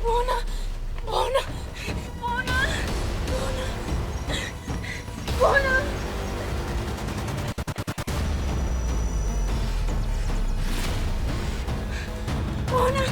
Bona, bona, bona, bona, bona. Bona.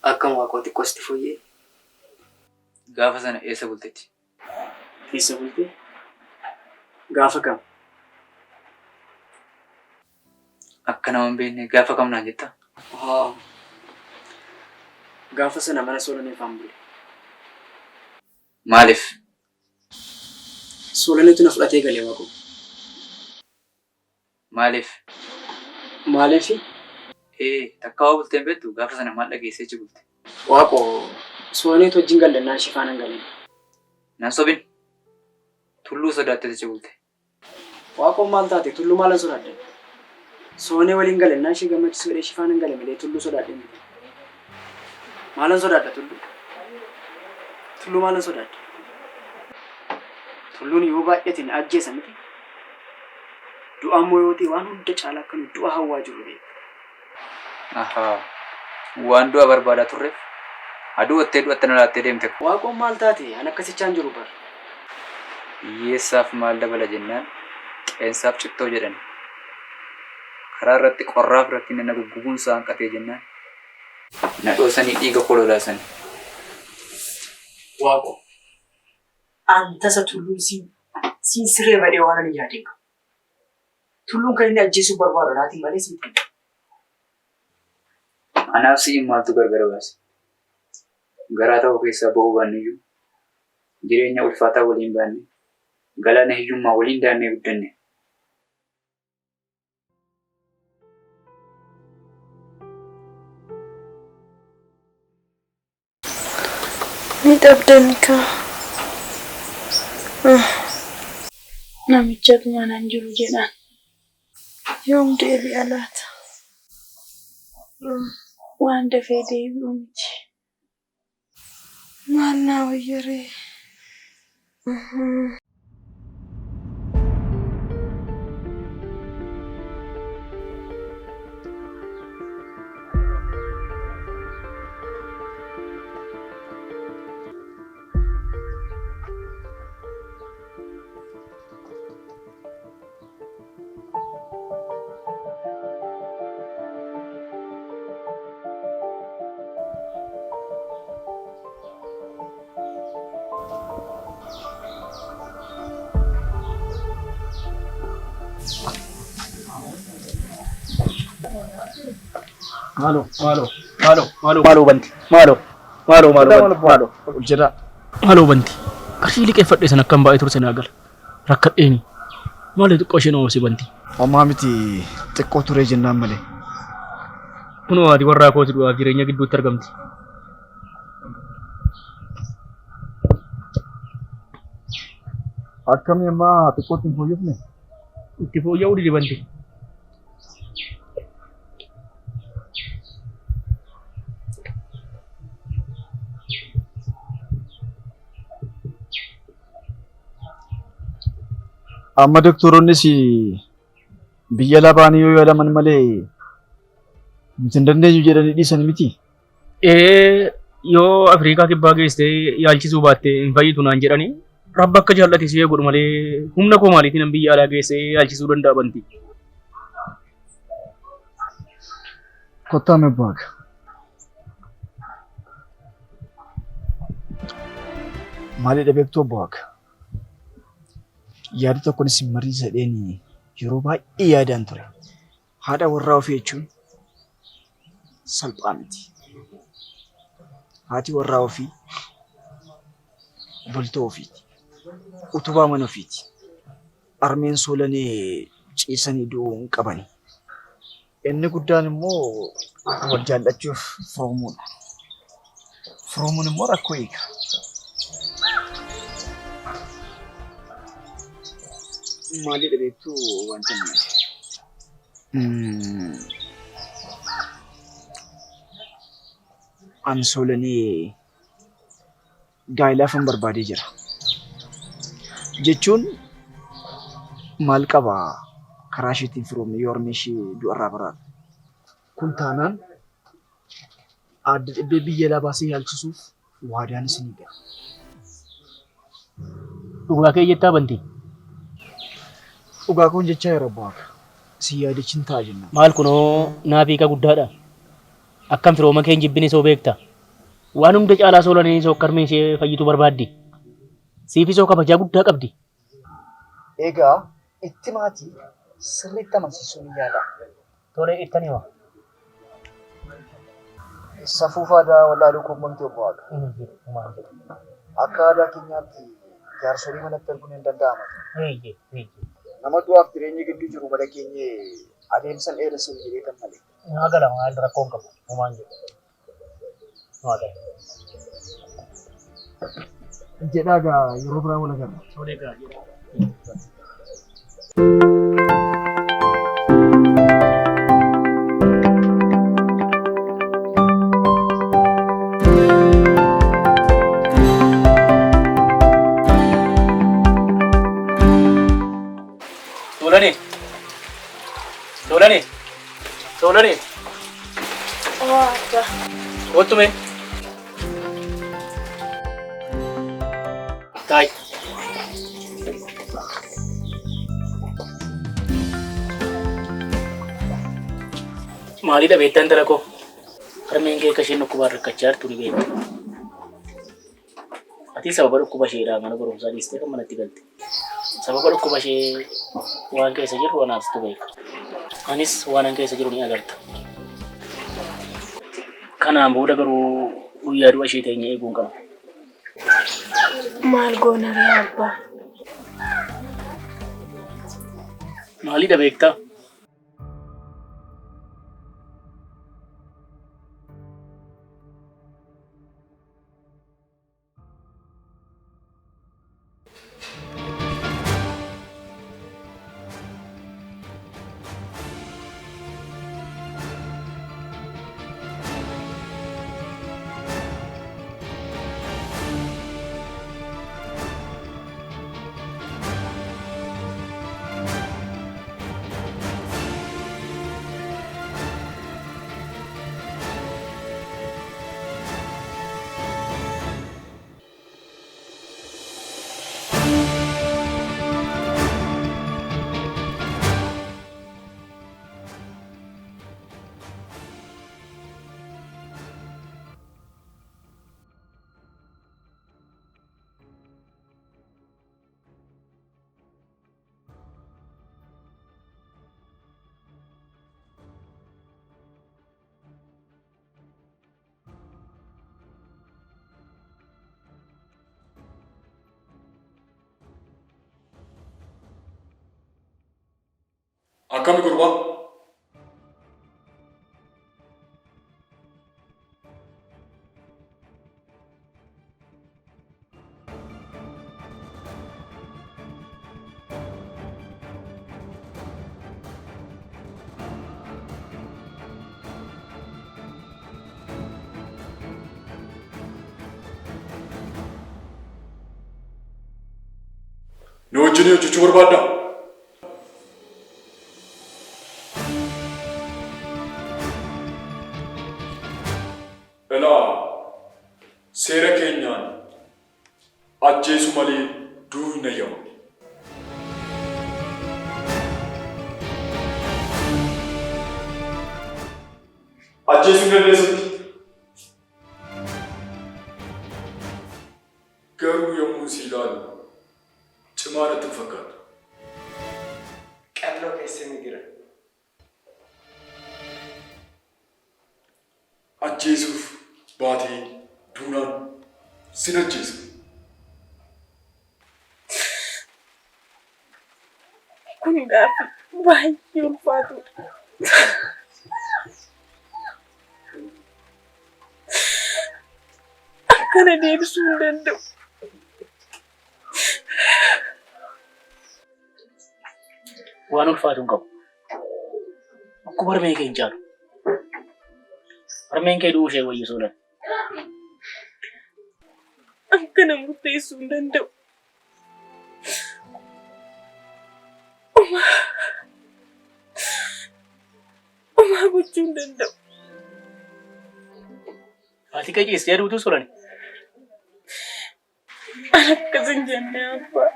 Akkam waaqoti qosti fooyyee. Gaafa sana eessa bulteetti? Eessa bulte? Gaafa kam? Akka nama hin beekne gaafa kam naan jetta? Gaafa sana mana Soolaneef an bule. Maaliif? Soolaneetu na fudhatee galee waaqo. Maaliif? Maaliifi? Takka waa bulteen beektu gaafa sana maal dhageessee achi bulte? Waaqo Soolaneetu wajjin gallannaan shifaan hin galeen. Nan sobin tulluu sodaattee achi bulte. Waaqo maal taate tulluu maalan sodaadde? Soonee waliin galannaan ishee gammachiisu jedhee shifaan hin gale malee tulluu sodaadde miti. Maalan sodaadda tulluu? Tulluu maalan sodaadda? Tulluun yoo baay'atiin ajjeesa miti. Du'a ammoo yoo ta'e waan hunda caalaa akkanuma du'a hawwaa jiru beeku. Waan du'a barbaadaa turreef aduu wattee du'atte na laattee deemte. Waaqoon maal taate an akkasichaan jiru bar. Hiyyeessaaf maal dabala jennaan qeensaaf cittoo jedhan. karaa irratti qorraaf irratti nama guguun isaan qatee jennaan. Na dhoosanii dhiiga kololaasan. Waaqo. Anta sa tulluun siin siree badee waan ani yaadeen qabu. Tulluun kan inni ajjeesuu barbaadu laatiin malee siin ta'e. Anaaf si'in maaltu gargar baase? Garaa ta'uu keessaa ba'uu baanniyyuu jireenya ulfaataa waliin baanne galaana hiyyummaa waliin daannee guddanne. Ni dhabdani ka. Namicha manaan jiru jedhaan. Yoom deebi'a laata? Waan dafee deebi'u miti. Maal naa wayyaree? Maalo banti. Maalo. Jira. Maalo banti. Qarshii liqeeffadhe san akkam baay'ee turse naa gala. Rakkadheeni. Maali xiqqoo isheen oomse banti. Ammaa miti xiqqoo turee jennaan malee. Kunoo ati warraa kooti du'aaf jireenya gidduutti argamti. Akkamii ammaa xiqqootti hin fooyyofne? Itti fooyya'uu didi banti. Amma doktoroonnis biyya labaanii yoo yaalaman malee nuti hin dandeenyu jedhanii dhiisan miti. Yoo Afrikaa kibbaa geessee yaalchisuu baatte hin fayyitu naan jedhanii rabba akka jaallate si godhu malee humna koo maaliitiin biyya alaa geessee yaalchisuu danda'a banti. Kottaa mebbaaga. Maalidha beektuu abbaaga? Yaada tokkonis marii sadheeni yeroo baay'ee yaadaan ture. Haadha warraa ofii jechuun salphaa miti. Haati warraa ofii bultoo ofiiti. Utubaa mana ofiiti. Armeen soolanee ciisanii du'uu hin qabani. Inni guddaan immoo wal jaallachuuf firoomuudha. Firoomuun immoo rakkoo eega. Maalidha beektuu wanta ani soolanii gaa'ilaafan barbaadee jira. Jechuun maal qaba karaa isheetiin firoomne yoo harmee ishee du'arraa baraata. Kun taanaan adda dhibbee biyya alaa baasee yaalchisuuf waadaan isinii gala. Dhugaa kee jettaa banti. Dhugaa kun jechaa yeroo bu'aaka. Si yaadachiin ta'a jenna. Maal kunoo naafiika guddaadha. Akkam firooma kee hin jibbine soo beekta. Waan hunda caalaa soolanii soo karmee ishee fayyitu barbaaddi. Siifii soo kabajaa guddaa qabdi. Egaa itti maatii sirriitti amansiisuu ni yaala. Tole ittani hima. Safuu faadaa wallaaluu quunnamtii obbo Waaqa. Akka aadaa keenyaatti jaarsolii manatti arguun hin danda'amu. Nama du'aaf jireenya gidduu jiru mala keenye adeemsan dheeressuuf jedhee kan malee. Naa gala maal rakkoon qabu homaan jedhu. Naa gala. Jedhaa gaa yeroo biraa wal agarra. Tolee gaa jedhaa. Tolani. Waaqa. Kottume. Tai. Maalidha beektan dhala koo? Harmeen kee akka isheen dhukkubaan rakkachaa jirtu ni beekta. Ati sababa dhukkuba isheedhaa mana barumsaa dhiistee kan manatti galte. Sababa dhukkuba ishee waan keessa jiru anaafsitu beeka. Anis waan keessa jiru ni agarta. Kanaan booda garuu guyyaa du'a ishee teenyee eeguun qaba. Maal goona ree abbaa? Maalidha beektaa? Akkami gurbaa? Nu wajjin hojjechuu barbaadda? Seera keenyaan ajjeesu malee du'uu hin eeyyamu. Ajjeesuu hin dandeessatti. Garuu yommuu si ilaalu cimaa natti hin fakkaatu. Qalloo keessa ni jira. Ajjeesuuf baatee duunaan sin ajjeesa. Kun gaafa baay'ee ulfaatudha. Akkana deebisuu hin danda'u. Waan ulfaatu hin qabu. Akkuma harmee kee hin caalu. Harmeen kee du'uu ishee wayya soodaan. Akkana murteessuu hin danda'u. Omaa gochuu hin danda'u. Ati qajeestee aduutu solan. An akkas hin jenne abbaa.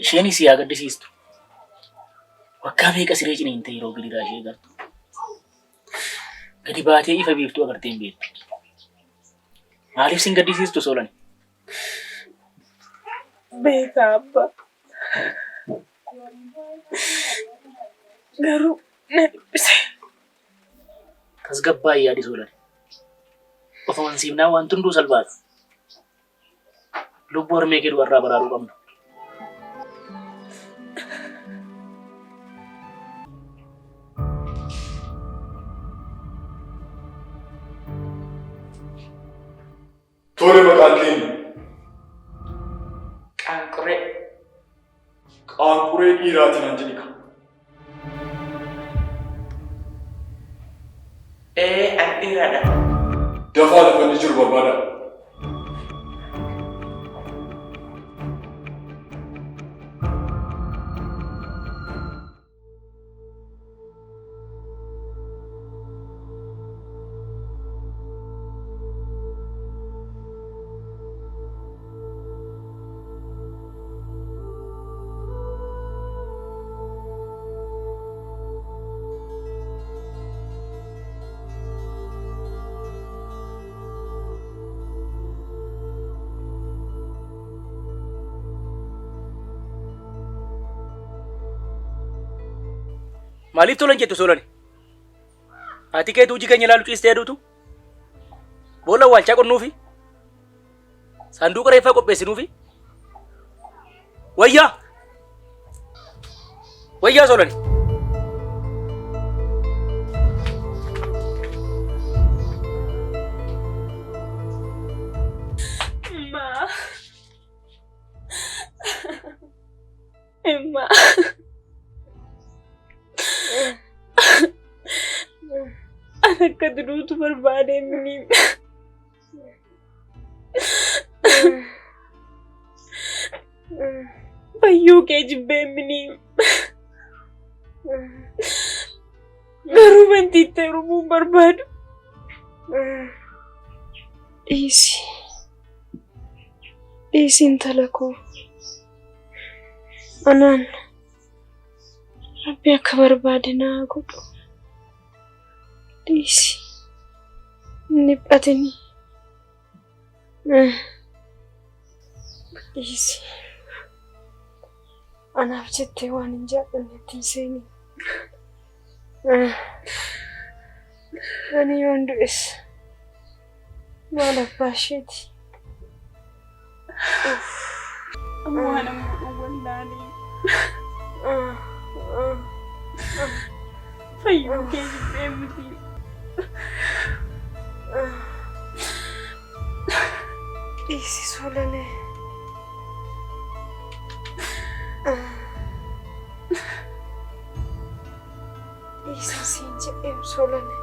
Isheenis yaa gaddisiistu. Waggaa meeqa siree ciniintee yeroo gidiraa ishee agartu. Gadi baatee ifa biiftuu agartee hin beektu. Maaliif sin gaddisiistu solan? Beeka abbaa. Garuu na dhibbise. Tasgabbaa yaadi solan. Of amansiifnaa wanti hunduu salphaadha. Lubbuu harmee kee du'arraa baraaruu qabna. Tole maqaan keenya. Qaanquree. Qaanquree dhiiraatiin an jedhika. An dhiiradha. Dafaa lafa inni jiru barbaada. Maaliif tolan jettu Solani? Ati keetu hojii keenya ilaalu ciistee aduutu? Boolla waalchaa qonnuufi? Sanduuqa reeffaa qopheessinuufi? Wayyaa! Wayyaa Solani! Emma. Akka duruutu barbaade mini. Bayyuu kee jibbee mini. Garuu bantiittee rumuun barbaadu. Dhiisi intala koo. Anaan Rabbi akka barbaade naa godhu. Dhiisi. Niphatini. Dhiisi. Anaaf jettee waan hin jaallannetti hin seeni. Ani yoon du'es maal abbaa isheeti. Amma waan amma wallaalee. Fayyuu kee jibbee miti. Dhiisi Solanee. Dhiisi siin jedheem Solanee.